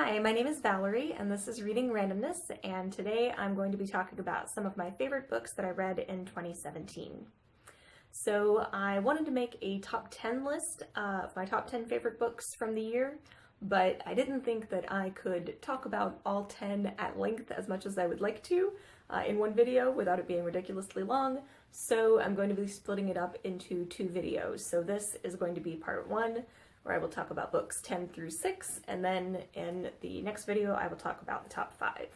Hi, my name is Valerie, and this is Reading Randomness, and today I'm going to be talking about some of my favorite books that I read in 2017. So I wanted to make a top 10 list of my top 10 favorite books from the year, but I didn't think that I could talk about all 10 at length as much as I would like to in one video without it being ridiculously long, so I'm going to be splitting it up into two videos. So this is going to be part 1, where I will talk about books 10 through 6, and then in the next video I will talk about the top 5.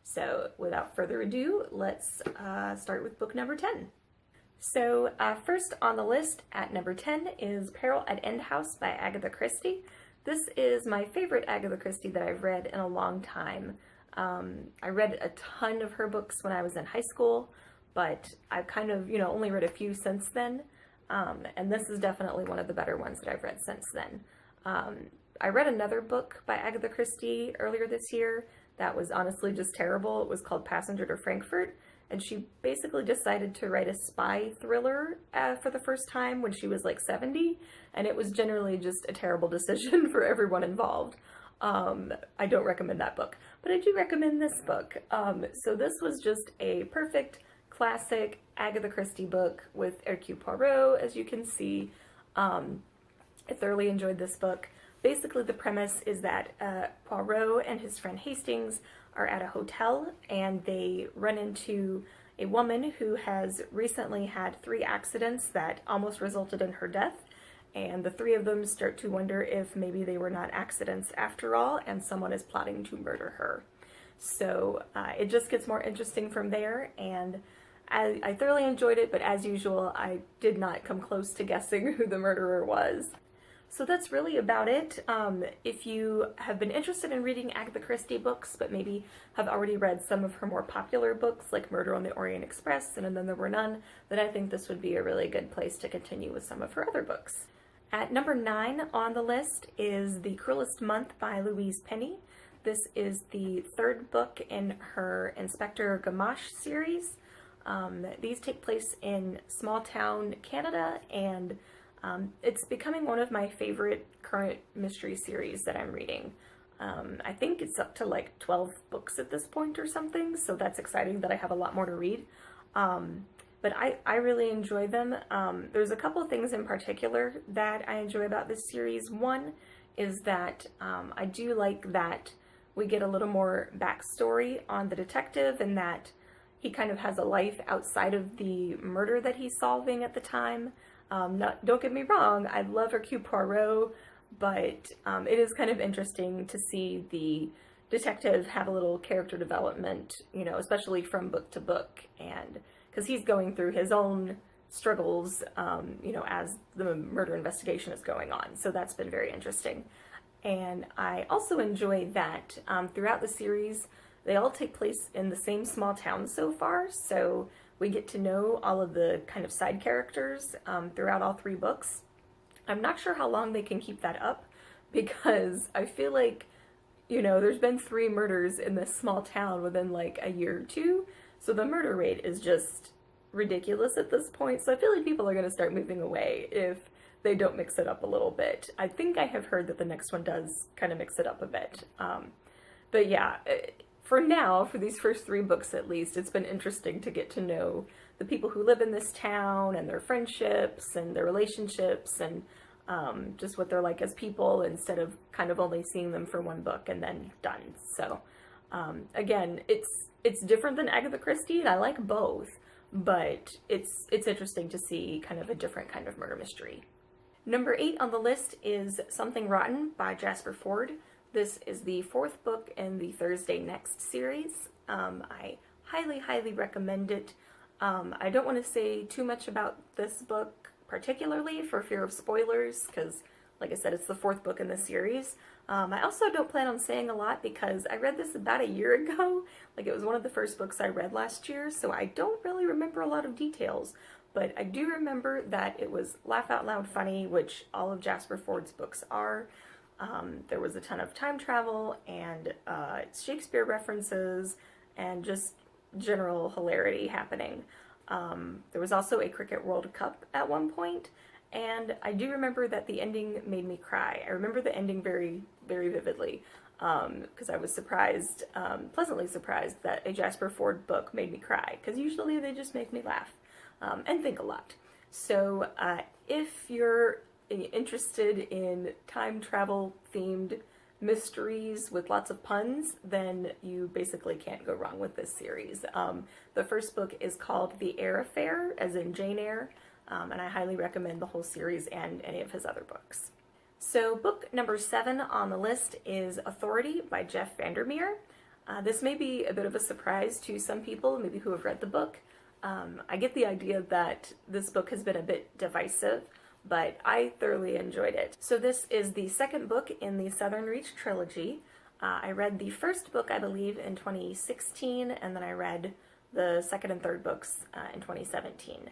So without further ado, let's start with book number 10. So first on the list at number 10 is Peril at End House by Agatha Christie. This is my favorite Agatha Christie that I've read in a long time. I read a ton of her books when I was in high school, but I've kind of, only read a few since then. And this is definitely one of the better ones that I've read since then. I read another book by Agatha Christie earlier this year that was honestly just terrible. It was called Passenger to Frankfurt, and she basically decided to write a spy thriller for the first time when she was like 70, and it was generally just a terrible decision for everyone involved. I don't recommend that book, but I do recommend this book. So this was just a perfect classic Agatha Christie book with Hercule Poirot, as you can see. I thoroughly enjoyed this book. Basically, the premise is that Poirot and his friend Hastings are at a hotel, and they run into a woman who has recently had 3 accidents that almost resulted in her death, and the 3 of them start to wonder if maybe they were not accidents after all, and someone is plotting to murder her. So it just gets more interesting from there, and I thoroughly enjoyed it, but as usual, I did not come close to guessing who the murderer was. So that's really about it. If you have been interested in reading Agatha Christie books, but maybe have already read some of her more popular books, like Murder on the Orient Express and Then There Were None, then I think this would be a really good place to continue with some of her other books. At number 9 on the list is The Cruelest Month by Louise Penny. This is the 3rd book in her Inspector Gamache series. These take place in small town Canada, and it's becoming one of my favorite current mystery series that I'm reading. I think it's up to like 12 books at this point or something, so that's exciting that I have a lot more to read. But I really enjoy them. There's a couple of things in particular that I enjoy about this series. One is that I do like that we get a little more backstory on the detective, and that he kind of has a life outside of the murder that he's solving at the time. Don't get me wrong, I love Hercule Poirot, but it is kind of interesting to see the detective have a little character development, especially from book to book, and because he's going through his own struggles, as the murder investigation is going on. So that's been very interesting. And I also enjoy that throughout the series, they all take place in the same small town so far, so we get to know all of the kind of side characters throughout all 3 books. I'm not sure how long they can keep that up, because I feel like, there's been 3 murders in this small town within like a year or 2, so the murder rate is just ridiculous at this point, so I feel like people are going to start moving away if they don't mix it up a little bit. I think I have heard that the next one does kind of mix it up a bit. But yeah, for now, for these first 3 books at least, it's been interesting to get to know the people who live in this town and their friendships and their relationships, and just what they're like as people, instead of kind of only seeing them for 1 book and then done. So again, it's different than Agatha Christie, and I like both, but it's interesting to see kind of a different kind of murder mystery. Number 8 on the list is Something Rotten by Jasper Fforde. This is the 4th book in the Thursday Next series. I highly, highly recommend it. I don't want to say too much about this book particularly for fear of spoilers, because, like I said, it's the 4th book in the series. I also don't plan on saying a lot because I read this about a year ago. Like, it was one of the first books I read last year, so I don't really remember a lot of details. But I do remember that it was laugh out loud funny, which all of Jasper Fforde's books are. There was a ton of time travel and Shakespeare references and just general hilarity happening. There was also a Cricket World Cup at one point, and I do remember that the ending made me cry. I remember the ending very, very vividly, because I was surprised, pleasantly surprised that a Jasper Fforde book made me cry, because usually they just make me laugh and think a lot. So if you're interested in time travel themed mysteries with lots of puns, then you basically can't go wrong with this series. The first book is called The Eyre Affair, as in Jane Eyre, and I highly recommend the whole series and any of his other books. So book number 7 on the list is Authority by Jeff Vandermeer. This may be a bit of a surprise to some people, maybe who have read the book. I get the idea that this book has been a bit divisive, but I thoroughly enjoyed it. So this is the second book in the Southern Reach trilogy. I read the first book, I believe, in 2016, and then I read the second and third books in 2017.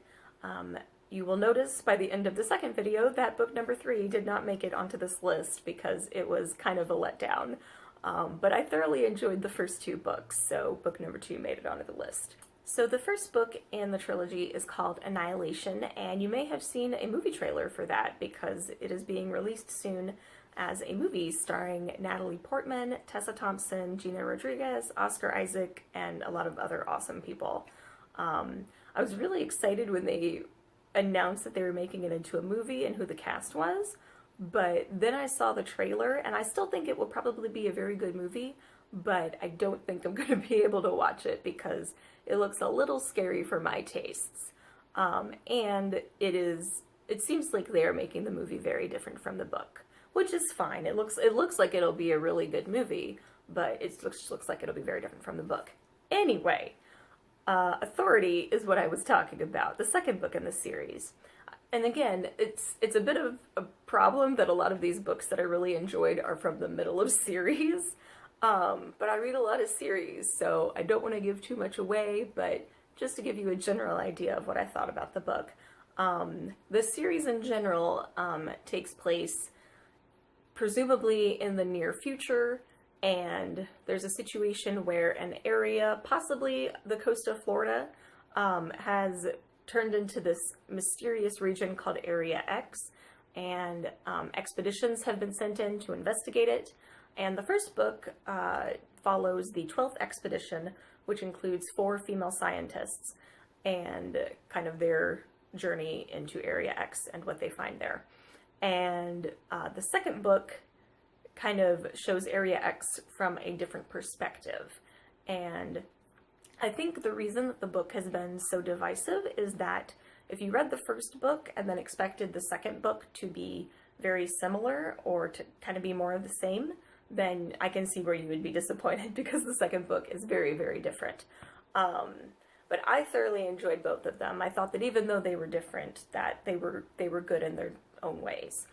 You will notice by the end of the second video that book number 3 did not make it onto this list because it was kind of a letdown. But I thoroughly enjoyed the first 2 books, so book number 2 made it onto the list. So the first book in the trilogy is called Annihilation, and you may have seen a movie trailer for that because it is being released soon as a movie starring Natalie Portman, Tessa Thompson, Gina Rodriguez, Oscar Isaac, and a lot of other awesome people. I was really excited when they announced that they were making it into a movie and who the cast was, but then I saw the trailer, and I still think it will probably be a very good movie, but I don't think I'm going to be able to watch it because it looks a little scary for my tastes. And it seems like they are making the movie very different from the book, which is fine. It looks like it'll be a really good movie, but it looks like it'll be very different from the book. Anyway, Authority is what I was talking about, the second book in the series. And again, it's a bit of a problem that a lot of these books that I really enjoyed are from the middle of series. But I read a lot of series, so I don't want to give too much away, but just to give you a general idea of what I thought about the book. The series in general takes place presumably in the near future, and there's a situation where an area, possibly the coast of Florida, has turned into this mysterious region called Area X, and expeditions have been sent in to investigate it. And the first book follows the 12th expedition, which includes 4 female scientists and kind of their journey into Area X and what they find there. And the second book kind of shows Area X from a different perspective. And I think the reason that the book has been so divisive is that if you read the first book and then expected the second book to be very similar or to kind of be more of the same, then I can see where you would be disappointed because the second book is very, very different. But I thoroughly enjoyed both of them. I thought that even though they were different, that they were good in their own ways.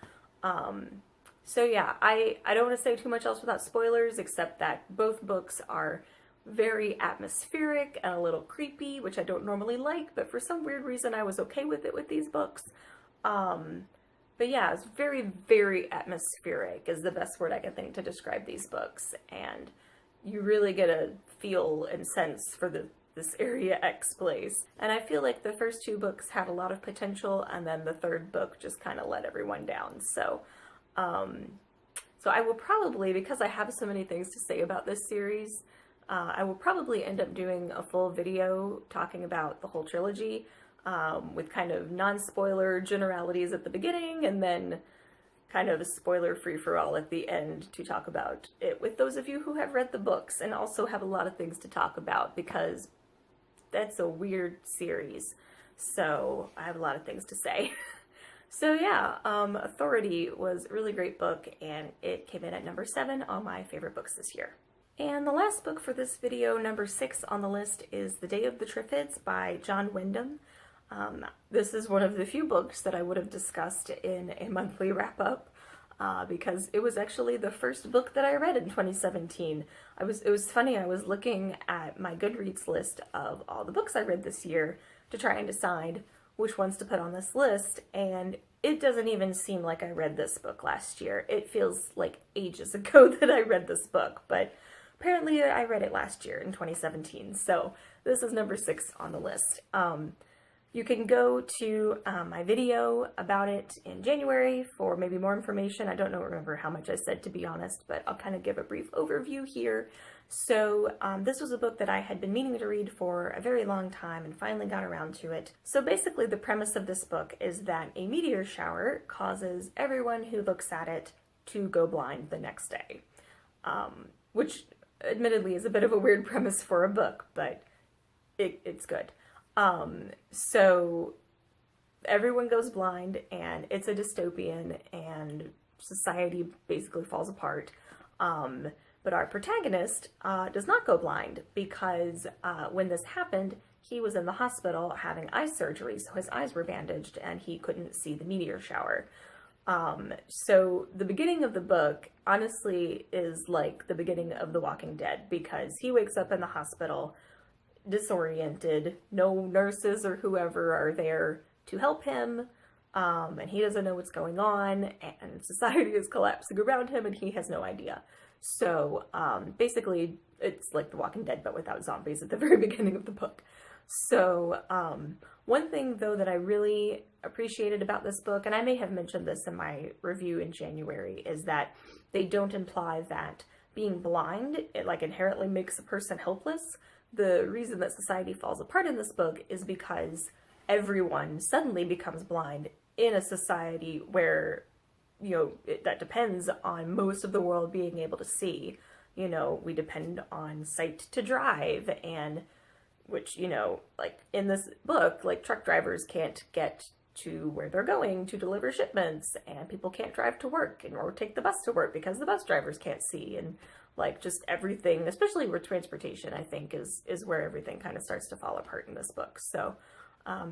So yeah, I don't want to say too much else without spoilers, except that both books are very atmospheric and a little creepy, which I don't normally like, but for some weird reason I was okay with it with these books. But yeah, it's very, very atmospheric is the best word I can think to describe these books, and you really get a feel and sense for this Area X place. And I feel like the first 2 books had a lot of potential, and then the third book just kind of let everyone down. So I will probably, because I have so many things to say about this series, I will probably end up doing a full video talking about the whole trilogy, with kind of non-spoiler generalities at the beginning, and then kind of a spoiler free-for-all at the end to talk about it with those of you who have read the books and also have a lot of things to talk about because that's a weird series. So I have a lot of things to say. So yeah, Authority was a really great book, and it came in at number 7 on my favorite books this year. And the last book for this video, number 6 on the list, is The Day of the Triffids by John Wyndham. This is one of the few books that I would have discussed in a monthly wrap-up, because it was actually the first book that I read in 2017. It was funny, I was looking at my Goodreads list of all the books I read this year to try and decide which ones to put on this list, and it doesn't even seem like I read this book last year. It feels like ages ago that I read this book, but apparently I read it last year in 2017, so this is number 6 on the list. You can go to my video about it in January for maybe more information. I don't remember how much I said, to be honest, but I'll kind of give a brief overview here. So this was a book that I had been meaning to read for a very long time and finally got around to it. So basically the premise of this book is that a meteor shower causes everyone who looks at it to go blind the next day, which admittedly is a bit of a weird premise for a book, but it's good. So everyone goes blind, and it's a dystopian, and society basically falls apart. But our protagonist does not go blind because when this happened, he was in the hospital having eye surgery, so his eyes were bandaged and he couldn't see the meteor shower. So the beginning of the book honestly is like the beginning of The Walking Dead, because he wakes up in the hospital disoriented, no nurses or whoever are there to help him, and he doesn't know what's going on, and society is collapsing around him and he has no idea. So basically it's like The Walking Dead but without zombies at the very beginning of the book. So one thing though that I really appreciated about this book, and I may have mentioned this in my review in January, is that they don't imply that being blind, it like inherently makes a person helpless. The reason that society falls apart in this book is because everyone suddenly becomes blind in a society where, you know, that depends on most of the world being able to see. You know, we depend on sight to drive, and which, you know, like in this book, like truck drivers can't get to where they're going to deliver shipments, and people can't drive to work or take the bus to work because the bus drivers can't see, and like just everything, especially with transportation, I think is where everything kind of starts to fall apart in this book. So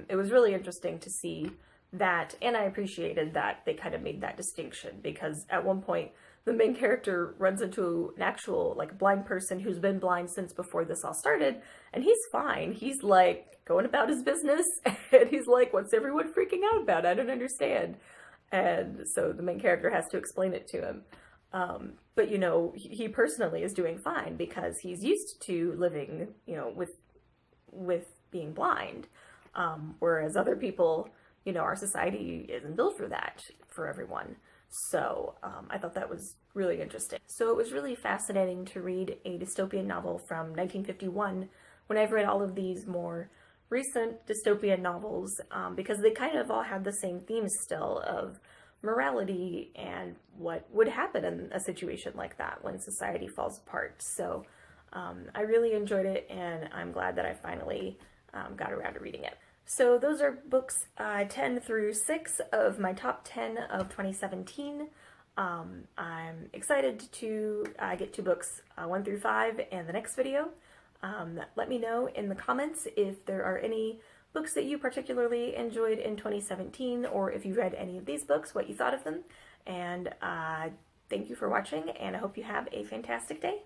it was really interesting to see that, and I appreciated that they kind of made that distinction, because at one point the main character runs into an actual like blind person who's been blind since before this all started, and he's fine. He's like going about his business, and he's like, what's everyone freaking out about? I don't understand. And so the main character has to explain it to him. But you know, he personally is doing fine because he's used to living, you know, with being blind. Whereas other people, you know, our society isn't built for that for everyone. So I thought that was really interesting. So it was really fascinating to read a dystopian novel from 1951 when I've read all of these more recent dystopian novels, because they kind of all had the same themes still of morality and what would happen in a situation like that when society falls apart. So I really enjoyed it, and I'm glad that I finally got around to reading it. So those are books 10 through 6 of my top 10 of 2017. I'm excited to get to books 1 through 5 in the next video. Let me know in the comments if there are any books that you particularly enjoyed in 2017, or if you read any of these books, what you thought of them. And thank you for watching, and I hope you have a fantastic day.